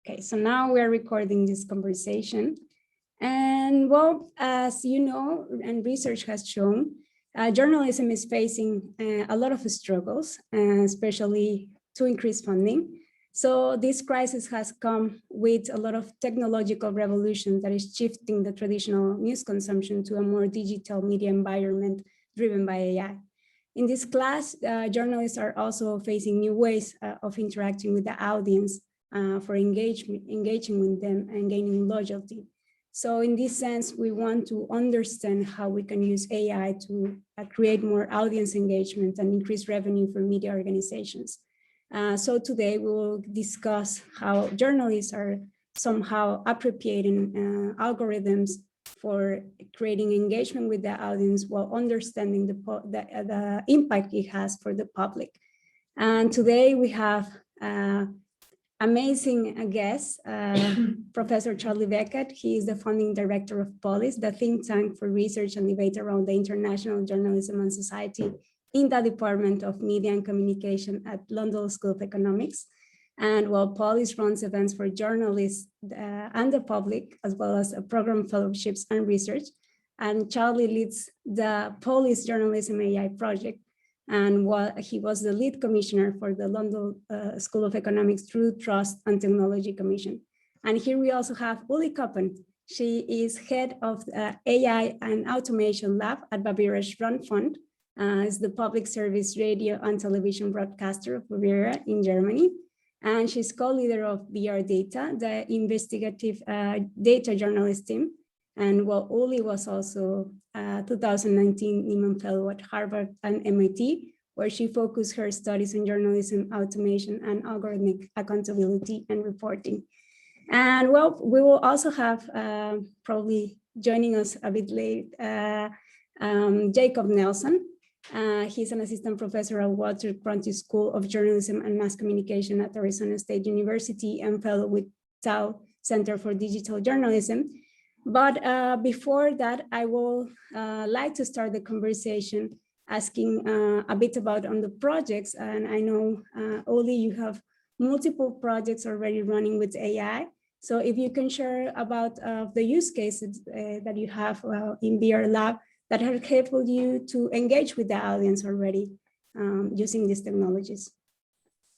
Okay, so now we are recording this conversation. And well, as you know, and research has shown, journalism is facing a lot of struggles, especially to increase funding. So this crisis has come with a lot of technological revolution that is shifting the traditional news consumption to a more digital media environment driven by AI. In this class, journalists are also facing new ways of interacting with the audience for engaging with them and gaining loyalty. So in this sense, we want to understand how we can use AI to create more audience engagement and increase revenue for media organizations. So today we will discuss how journalists are somehow appropriating algorithms for creating engagement with the audience while understanding the impact it has for the public. And today we have amazing guest, Professor Charlie Beckett. He is the founding director of POLIS, the think tank for research and debate around the international journalism and society in the Department of Media and Communication at London School of Economics. And while POLIS runs events for journalists and the public, as well as program fellowships and research. And Charlie leads the POLIS Journalism AI project, and he was the lead commissioner for the London School of Economics Truth, Trust and Technology Commission. And here we also have Uli Koppen. She is head of the AI and Automation Lab at Bavaria Rundfunk, is the public service radio and television broadcaster of Bavaria in Germany. And she's co-leader of VR Data, the investigative data journalist team. And while Uli was also 2019 Nieman Fellow at Harvard and MIT, where she focused her studies on journalism, automation, and algorithmic accountability and reporting. And well, we will also have probably joining us a bit late, Jacob Nelson. He's an assistant professor at Walter Cronkite School of Journalism and Mass Communication at Arizona State University and fellow with Tao Center for Digital Journalism. But before that, I will like to start the conversation asking a bit about on the projects. And I know, Oli, you have multiple projects already running with AI. So if you can share about the use cases that you have in VR Lab that have helped you to engage with the audience already using these technologies.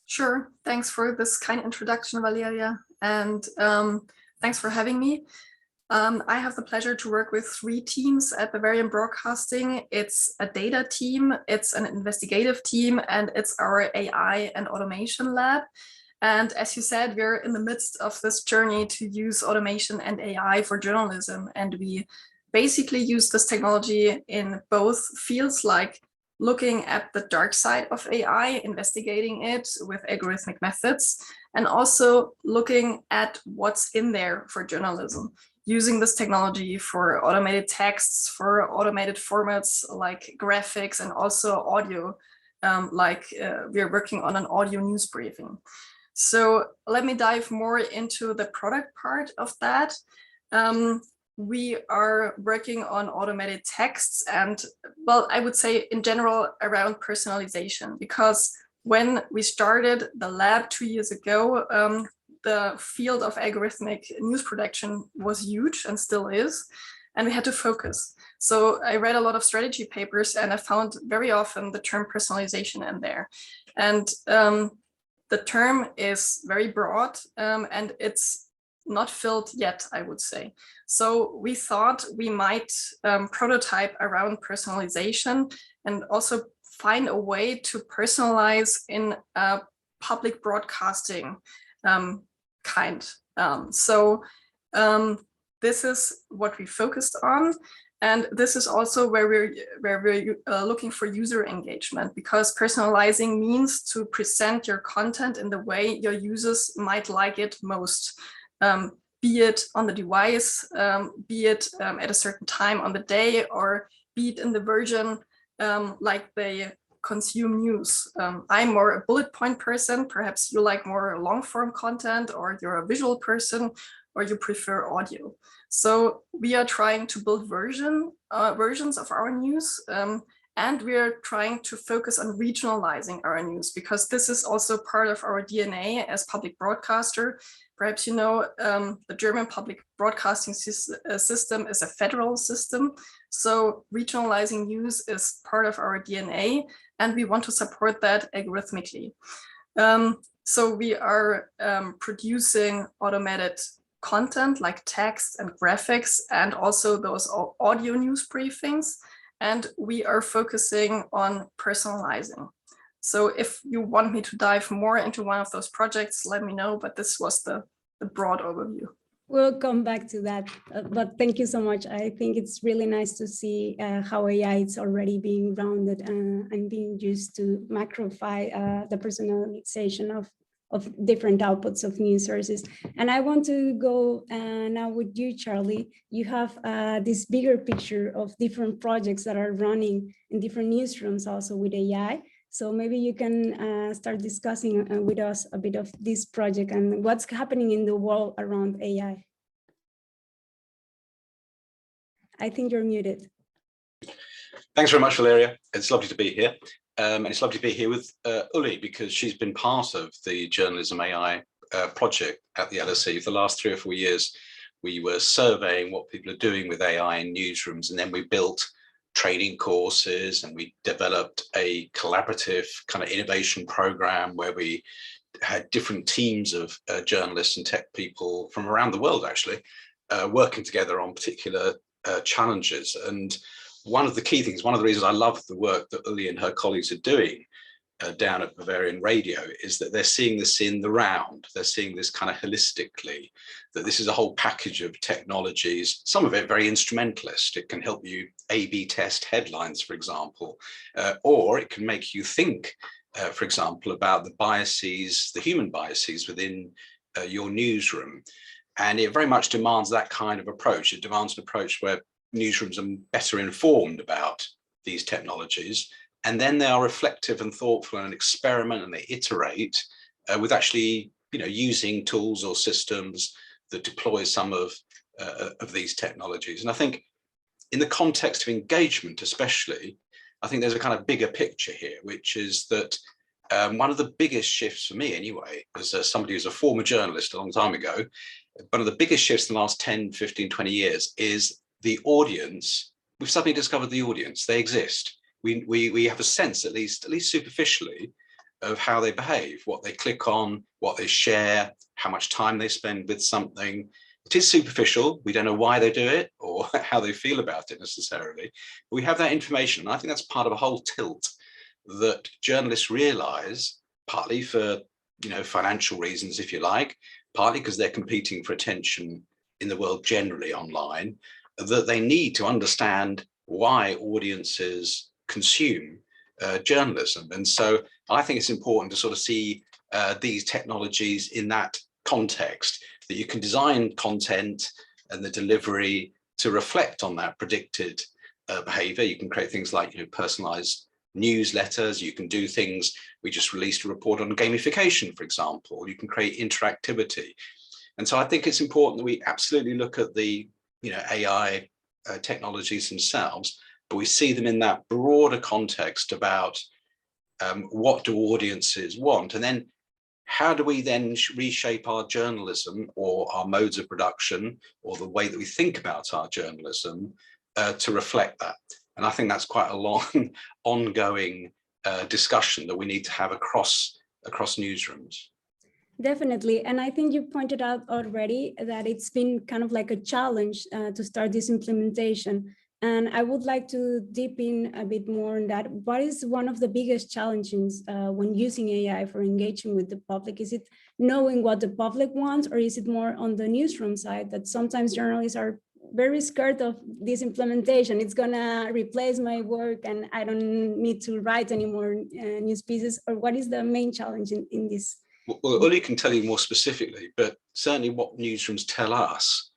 Sure, thanks for this kind introduction, Valeria, and thanks for having me. I have the pleasure to work with 3 teams at Bavarian Broadcasting. It's a data team, it's an investigative team, and it's our AI and automation lab. And as you said, we're in the midst of this journey to use automation and AI for journalism. And we basically use this technology in both fields, like looking at the dark side of AI, investigating it with algorithmic methods, and also looking at what's in there for journalism, using this technology for automated texts, for automated formats like graphics, and also audio, we're working on an audio news briefing. So let me dive more into the product part of that. We are working on automated texts and, well, I would say in general around personalization, because when we started the lab 2 years ago, the field of algorithmic news production was huge and still is, and we had to focus. So I read a lot of strategy papers and I found very often the term personalization in there. And the term is very broad and it's not filled yet, I would say. So we thought we might prototype around personalization and also find a way to personalize in a public broadcasting kind. This is what we focused on. And this is also where we're looking for user engagement, because personalizing means to present your content in the way your users might like it most. Be it on the device, be it at a certain time on the day, or be it in the version like they consume news. I'm more a bullet point person, perhaps you like more long form content, or you're a visual person, or you prefer audio. So we are trying to build versions of our news And we are trying to focus on regionalizing our news, because this is also part of our DNA as public broadcaster. Perhaps you know, the German public broadcasting system is a federal system. So regionalizing news is part of our DNA, and we want to support that algorithmically. So we are producing automated content like text and graphics, and also those audio news briefings. And we are focusing on personalizing. So if you want me to dive more into one of those projects, let me know, but this was the broad overview. We'll come back to that, but thank you so much. I think it's really nice to see how AI is already being rounded and being used to macrofy the personalization of different outputs of news sources. And I want to go now with you, Charlie. You have this bigger picture of different projects that are running in different newsrooms also with AI. So maybe you can start discussing with us a bit of this project and what's happening in the world around AI. I think you're muted. Thanks very much, Valeria. It's lovely to be here. And it's lovely to be here with Uli, because she's been part of the Journalism AI project at the LSE for the last 3 or 4 years. We were surveying what people are doing with AI in newsrooms, and then we built training courses, and we developed a collaborative kind of innovation program where we had different teams of journalists and tech people from around the world, actually, working together on particular challenges. And one of the key things, one of the reasons I love the work that Uli and her colleagues are doing down at Bavarian Radio, is that they're seeing this in the round. They're seeing this kind of holistically, that this is a whole package of technologies, some of it very instrumentalist. It can help you A/B test headlines, for example, or it can make you think, for example, about the biases, the human biases within your newsroom. And it very much demands that kind of approach. It demands an approach where newsrooms are better informed about these technologies, and then they are reflective and thoughtful and experiment, and they iterate with actually, using tools or systems that deploy some of these technologies. And I think in the context of engagement, especially, I think there's a kind of bigger picture here, which is that one of the biggest shifts for me anyway, as somebody who's a former journalist a long time ago, one of the biggest shifts in the last 10, 15, 20 years is the audience. We've suddenly discovered the audience. They exist. We have a sense, at least superficially, of how they behave, what they click on, what they share, how much time they spend with something. It is superficial. We don't know why they do it or how they feel about it necessarily. But we have that information. And I think that's part of a whole tilt that journalists realize, partly for financial reasons, if you like, partly because they're competing for attention in the world generally online, that they need to understand why audiences consume journalism. And so I think it's important to sort of see these technologies in that context, that you can design content and the delivery to reflect on that predicted behavior. You can create things like personalized newsletters. You can do things. We just released a report on gamification, for example. You can create interactivity. And so I think it's important that we absolutely look at the AI technologies themselves, but we see them in that broader context about what do audiences want, and then how do we then reshape our journalism or our modes of production or the way that we think about our journalism to reflect that. And I think that's quite a long ongoing discussion that we need to have across newsrooms. Definitely. And I think you pointed out already that it's been kind of like a challenge to start this implementation. And I would like to dip in a bit more on that. What is one of the biggest challenges when using AI for engaging with the public? Is it knowing what the public wants, or is it more on the newsroom side that sometimes journalists are very scared of this implementation? It's gonna replace my work and I don't need to write any more news pieces? Or what is the main challenge in this? Well, Uli can tell you more specifically, but certainly what newsrooms tell us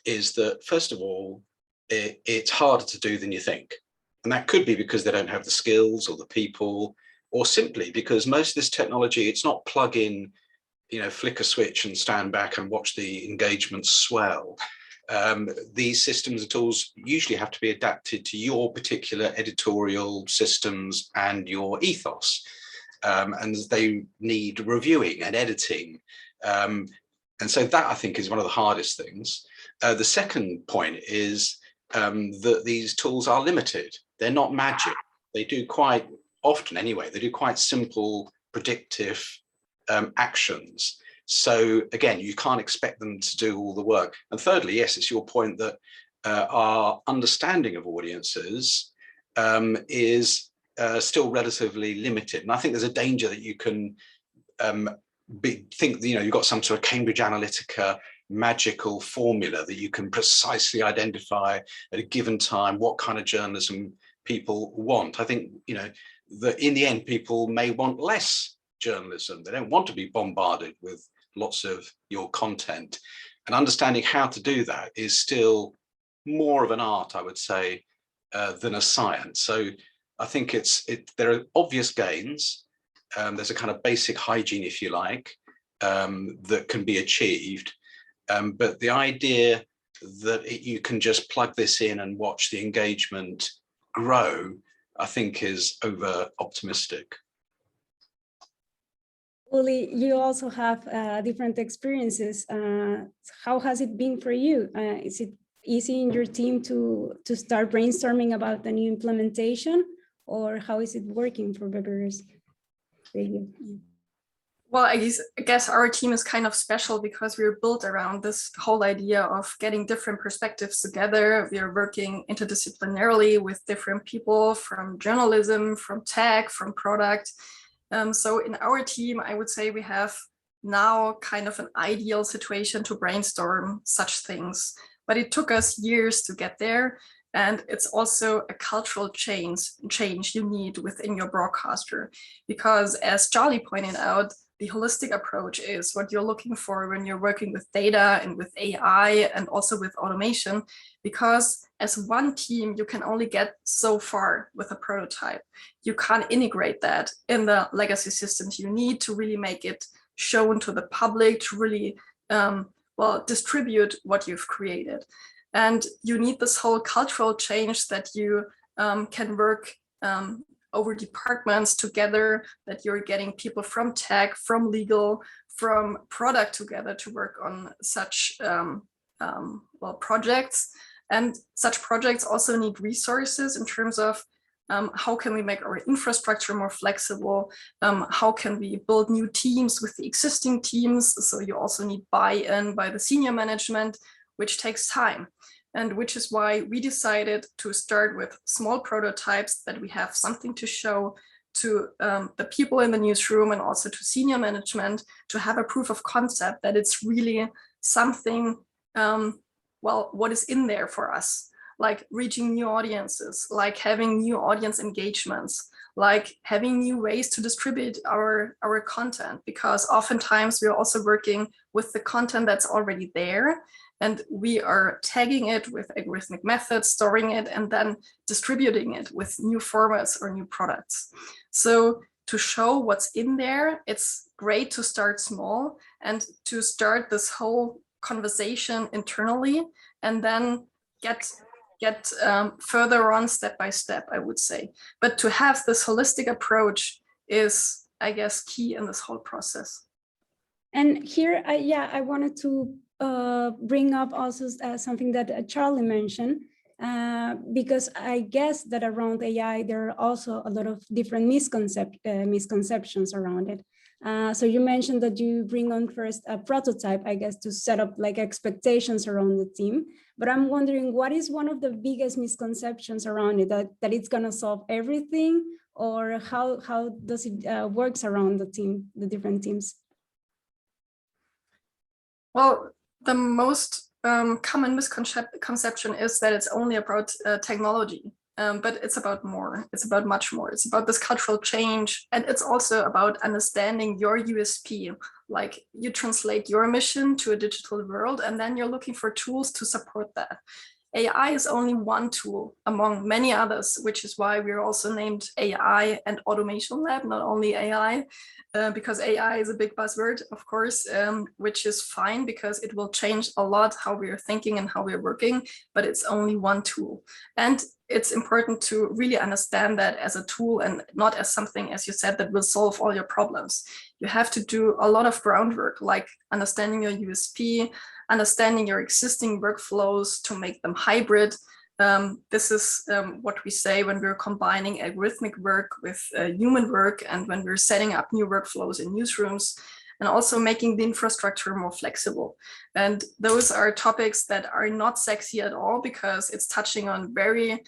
is that, first of all, it's harder to do than you think. And that could be because they don't have the skills or the people, or simply because most of this technology, it's not plug in, flick a switch and stand back and watch the engagement swell. These systems and tools usually have to be adapted to your particular editorial systems and your ethos. And they need reviewing and editing. And so that, I think, is one of the hardest things. The second point is that these tools are limited. They're not magic. They do quite often, anyway, they do quite simple, predictive actions. So again, you can't expect them to do all the work. And thirdly, yes, it's your point that our understanding of audiences is still relatively limited. And I think there's a danger that you can think that, you've got some sort of Cambridge Analytica magical formula that you can precisely identify at a given time what kind of journalism people want. I think, that in the end, people may want less journalism. They don't want to be bombarded with lots of your content. And understanding how to do that is still more of an art, I would say, than a science. So I think there are obvious gains. There's a kind of basic hygiene, if you like, that can be achieved. But the idea that you can just plug this in and watch the engagement grow, I think, is over optimistic. Uli, you also have different experiences. How has it been for you? Is it easy in your team to start brainstorming about the new implementation, or how is it working for Beggars Radio? Well, I guess our team is kind of special because we're built around this whole idea of getting different perspectives together. We are working interdisciplinarily with different people from journalism, from tech, from product. So in our team, I would say we have now kind of an ideal situation to brainstorm such things, but it took us years to get there. And it's also a cultural change you need within your broadcaster, because as Charlie pointed out, the holistic approach is what you're looking for when you're working with data and with AI and also with automation, because as one team, you can only get so far with a prototype. You can't integrate that in the legacy systems you need to really make it shown to the public, to really distribute what you've created. And you need this whole cultural change that you can work over departments together, that you're getting people from tech, from legal, from product together to work on such projects. And such projects also need resources in terms of how can we make our infrastructure more flexible? How can we build new teams with the existing teams? So you also need buy-in by the senior management, which takes time. And which is why we decided to start with small prototypes, that we have something to show to the people in the newsroom and also to senior management, to have a proof of concept that it's really something, what is in there for us, like reaching new audiences, like having new audience engagements, like having new ways to distribute our content, because oftentimes we're also working with the content that's already there. And we are tagging it with algorithmic methods, storing it, and then distributing it with new formats or new products. So to show what's in there, it's great to start small and to start this whole conversation internally, and then get further on step by step, I would say. But to have this holistic approach is, I guess, key in this whole process. And here, I wanted to bring up also something that Charlie mentioned, because I guess that around AI, there are also a lot of different misconceptions around it. So you mentioned that you bring on first a prototype, I guess, to set up like expectations around the team. But I'm wondering, what is one of the biggest misconceptions around it, that it's going to solve everything, or how does it works around the team, the different teams? Well, the most common misconception is that it's only about technology, but it's about more. It's about much more. It's about this cultural change, and it's also about understanding your USP. Like, you translate your mission to a digital world, and then you're looking for tools to support that. AI is only one tool among many others, which is why we're also named AI and Automation Lab, not only AI, because AI is a big buzzword, of course, which is fine because it will change a lot how we are thinking and how we're working, but it's only one tool. And it's important to really understand that as a tool and not as something, as you said, that will solve all your problems. You have to do a lot of groundwork, like understanding your USP, understanding your existing workflows to make them hybrid. This is what we say when we're combining algorithmic work with human work, and when we're setting up new workflows in newsrooms, and also making the infrastructure more flexible. And those are topics that are not sexy at all, because it's touching on very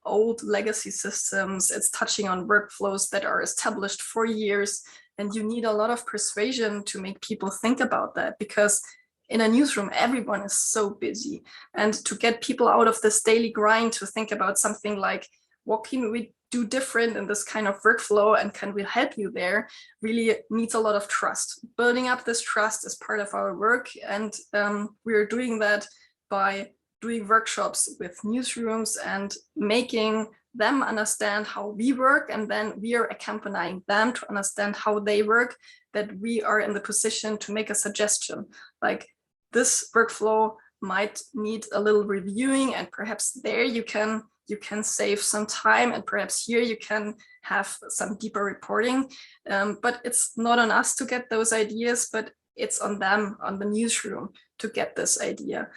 old legacy systems. It's touching on workflows that are established for years. And you need a lot of persuasion to make people think about that, because in a newsroom, everyone is so busy. And to get people out of this daily grind to think about something like, what can we do different in this kind of workflow, and can we help you there, really needs a lot of trust. Building up this trust is part of our work. And we're doing that by doing workshops with newsrooms and making them understand how we work, and then we are accompanying them to understand how they work, that we are in the position to make a suggestion. Like, this workflow might need a little reviewing, and perhaps there you can save some time, and perhaps here you can have some deeper reporting. But it's not on us to get those ideas, but it's on them, on the newsroom, to get this idea,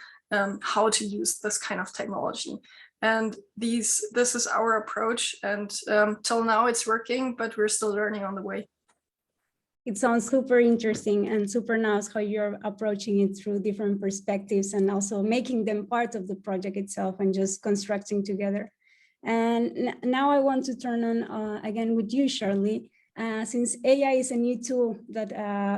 how to use this kind of technology. And this is our approach, and till now it's working, but we're still learning on the way. It sounds super interesting and super nice how you're approaching it through different perspectives, and also making them part of the project itself and just constructing together. And now I want to turn on again with you, Charlie. Since AI is a new tool that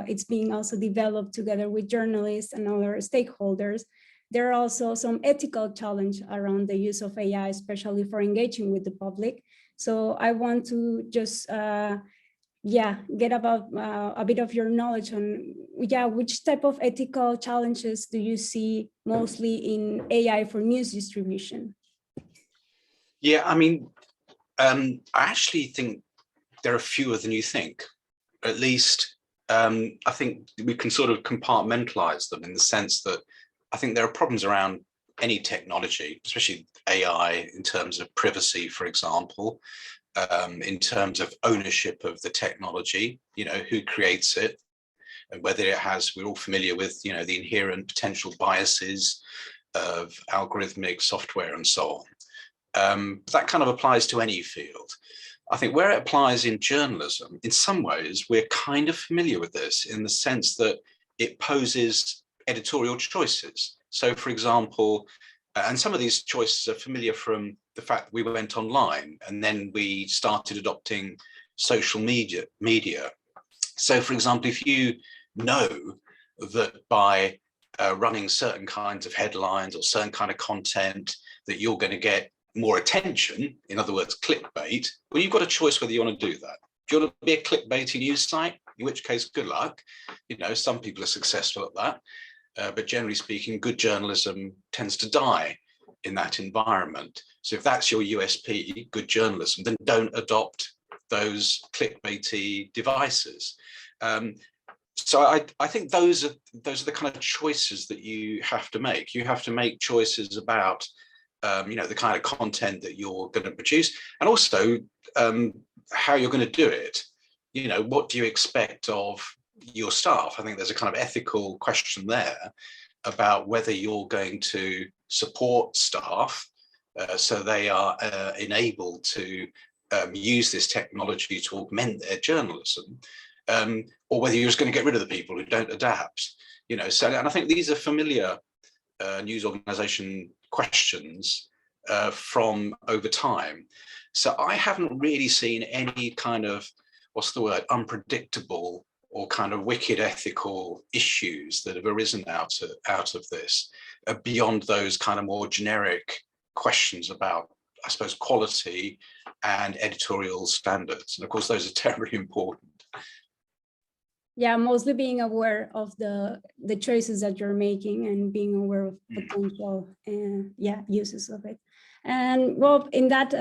it's being also developed together with journalists and other stakeholders, there are also some ethical challenge around the use of AI, especially for engaging with the public. So I want to just get about a bit of your knowledge on which type of ethical challenges do you see mostly in AI for news distribution? Yeah, I mean, I actually think there are fewer than you think. At least I think we can sort of compartmentalize them, in the sense that I think there are problems around any technology, especially AI, in terms of privacy, for example, in terms of ownership of the technology, who creates it, and whether it has, we're all familiar with, the inherent potential biases of algorithmic software and so on. That kind of applies to any field. I think where it applies in journalism, in some ways, we're kind of familiar with this, in the sense that it poses editorial choices. So, for example, and some of these choices are familiar from the fact that we went online, and then we started adopting social media. So, for example, if you know that by running certain kinds of headlines or certain kind of content that you're going to get more attention, in other words, clickbait, well, you've got a choice whether you want to do that. Do you want to be a clickbaity news site? In which case, good luck. Some people are successful at that. But generally speaking, good journalism tends to die in that environment. So if that's your USP, good journalism, then don't adopt those clickbaity devices. So I think those are the kind of choices that you have to make. You have to make choices about the kind of content that you're going to produce, and also how you're going to do it. What do you expect of your staff? I think there's a kind of ethical question there about whether you're going to support staff so they are enabled to use this technology to augment their journalism, or whether you're just going to get rid of the people who don't adapt. So, and I think these are familiar news organization questions from over time. So I haven't really seen any kind of, unpredictable or kind of wicked ethical issues that have arisen out of this, beyond those kind of more generic questions about, I suppose, quality and editorial standards. And of course, those are terribly important. Yeah, mostly being aware of the choices that you're making and being aware of potential uses of it. And well, in that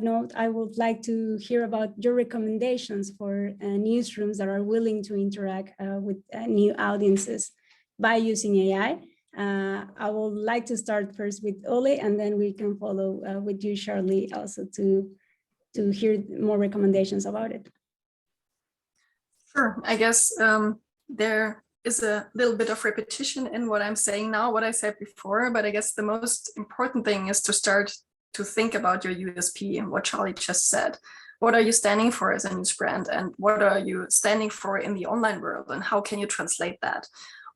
note, I would like to hear about your recommendations for newsrooms that are willing to interact with new audiences by using AI. I would like to start first with Ole, and then we can follow with you, Charlie, also to hear more recommendations about it. Sure. I guess there is a little bit of repetition in what I'm saying now, what I said before, but I guess the most important thing is to start to think about your USP and what Charlie just said. What are you standing for as a news brand, and what are you standing for in the online world, and how can you translate that?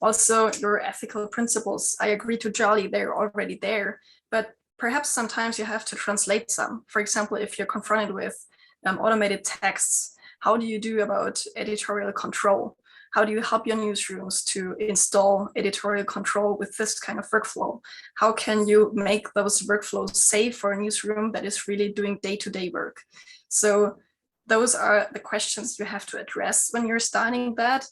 Also, your ethical principles. I agree to Charlie, they're already there, but perhaps sometimes you have to translate some. For example, if you're confronted with automated texts, how do you do about editorial control? How do you help your newsrooms to install editorial control with this kind of workflow? How can you make those workflows safe for a newsroom that is really doing day-to-day work? So those are the questions you have to address when you're starting that.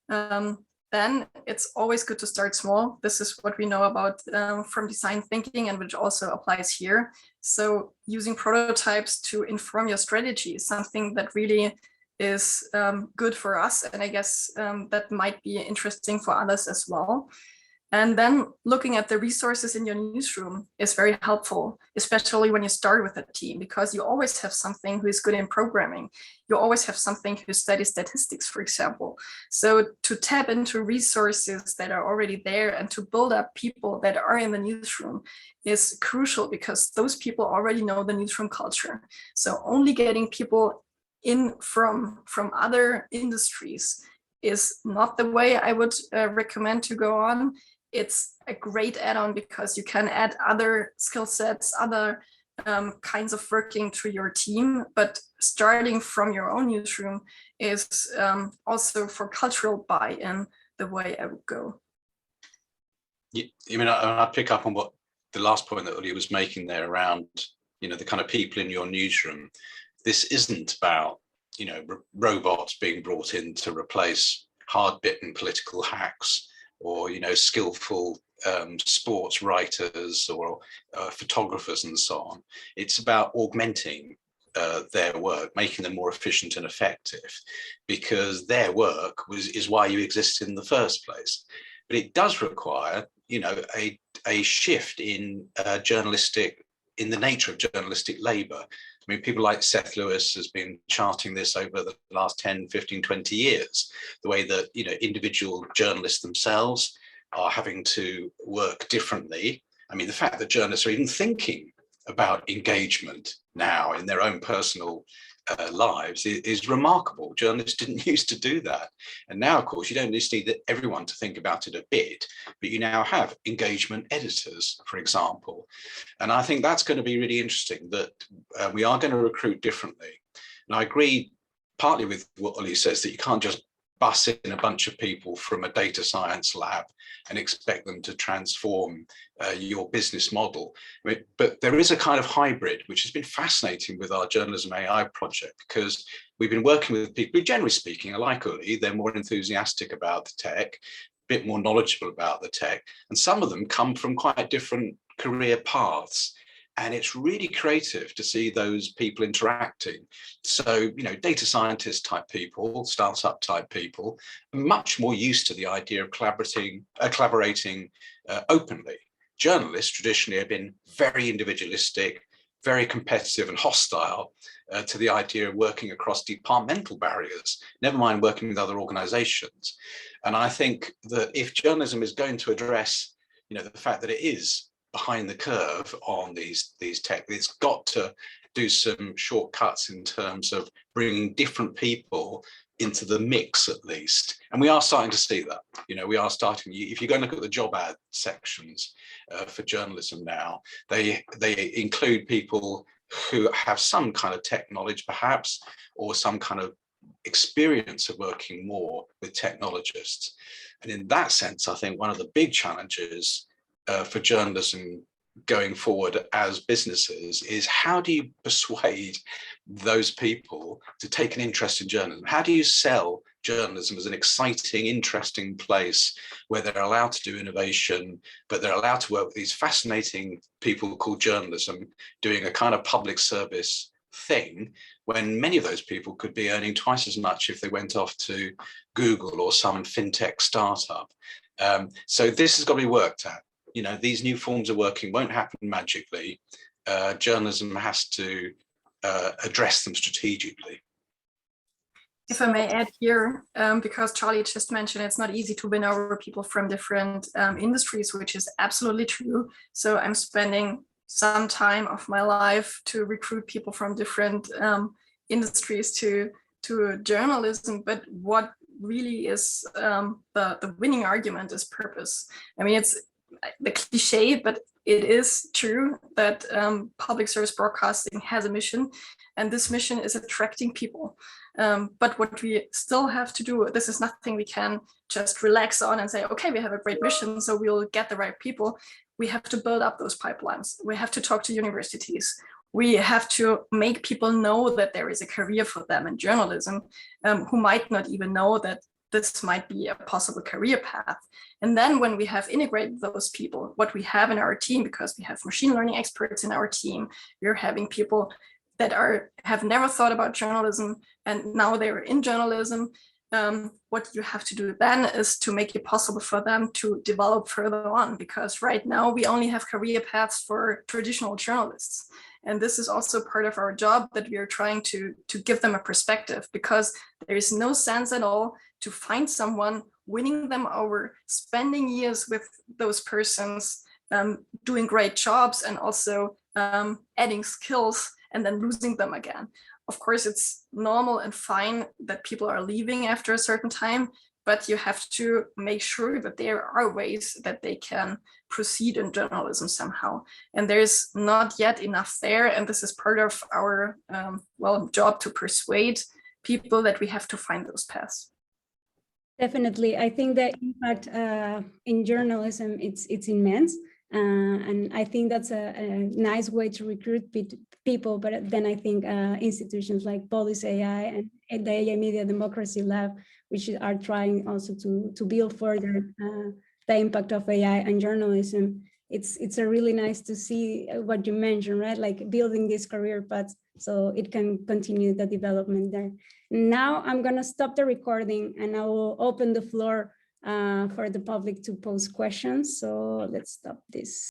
Then it's always good to start small. This is what we know about from design thinking, and which also applies here. So using prototypes to inform your strategy is something that really is good for us, and I guess that might be interesting for others as well. And then looking at the resources in your newsroom is very helpful, especially when you start with a team, because you always have something who is good in programming. You always have something who studies statistics, for example. So to tap into resources that are already there and to build up people that are in the newsroom is crucial, because those people already know the newsroom culture. So only getting people in from other industries is not the way I would recommend to go on. It's a great add-on because you can add other skill sets, other kinds of working to your team, but starting from your own newsroom is also for cultural buy-in the way I would go. I mean, I pick up on what the last point that Uli was making there around, the kind of people in your newsroom. This isn't about, robots being brought in to replace hard-bitten political hacks or, skillful sports writers or photographers and so on. It's about augmenting their work, making them more efficient and effective, because their work is why you exist in the first place. But it does require, a shift in in the nature of journalistic labor. I mean, people like Seth Lewis has been charting this over the last 10, 15, 20 years, the way that, individual journalists themselves are having to work differently. I mean, the fact that journalists are even thinking about engagement now in their own personal lives is remarkable. Journalists didn't used to do that. And now, of course, you don't just need everyone to think about it a bit, but you now have engagement editors, for example. And I think that's going to be really interesting, that we are going to recruit differently. And I agree partly with what Uli says, that you can't just bus in a bunch of people from a data science lab and expect them to transform your business model. But there is a kind of hybrid, which has been fascinating with our Journalism AI project, because we've been working with people who, generally speaking, are like Uli. They're more enthusiastic about the tech, a bit more knowledgeable about the tech. And some of them come from quite different career paths. And it's really creative to see those people interacting. So, data scientist type people, startup type people, are much more used to the idea of collaborating openly. Journalists traditionally have been very individualistic, very competitive and hostile to the idea of working across departmental barriers, never mind working with other organizations. And I think that if journalism is going to address, the fact that it is behind the curve on these tech, it's got to do some shortcuts in terms of bringing different people into the mix, at least. And we are starting to see that. We are starting, if you go and look at the job ad sections for journalism now, they include people who have some kind of tech knowledge, perhaps, or some kind of experience of working more with technologists. And in that sense, I think one of the big challenges for journalism going forward as businesses is, how do you persuade those people to take an interest in journalism? How do you sell journalism as an exciting, interesting place where they're allowed to do innovation, but they're allowed to work with these fascinating people called journalism, doing a kind of public service thing, when many of those people could be earning twice as much if they went off to Google or some fintech startup? So this has got to be worked at. You know, these new forms of working won't happen magically. Journalism has to address them strategically. If I may add here, because Charlie just mentioned it's not easy to win over people from different industries, which is absolutely true. So I'm spending some time of my life to recruit people from different industries to journalism. But what really is the winning argument is purpose. I mean, it's the cliche, but it is true that public service broadcasting has a mission, and this mission is attracting people. But what we still have to do, this is nothing we can just relax on and say, okay, we have a great mission, so we'll get the right people. We have to build up those pipelines. We have to talk to universities. We have to make people know that there is a career for them in journalism, who might not even know that this might be a possible career path. And then when we have integrated those people, what we have in our team, because we have machine learning experts in our team, we're having people that have never thought about journalism and now they're in journalism. What you have to do then is to make it possible for them to develop further on, because right now we only have career paths for traditional journalists. And this is also part of our job, that we are trying to give them a perspective, because there is no sense at all to find someone, winning them over, spending years with those persons, doing great jobs and also adding skills, and then losing them again. Of course, it's normal and fine that people are leaving after a certain time, but you have to make sure that there are ways that they can proceed in journalism somehow. And there's not yet enough there. And this is part of our job to persuade people that we have to find those paths. Definitely. I think the impact in journalism, it's immense. And I think that's a nice way to recruit people. But then I think institutions like Polis AI and the AI Media Democracy Lab, which are trying also to build further the impact of AI and journalism. It's a really nice to see what you mentioned, right? Like building these career paths so it can continue the development there. Now I'm gonna stop the recording and I will open the floor for the public to pose questions. So let's stop this.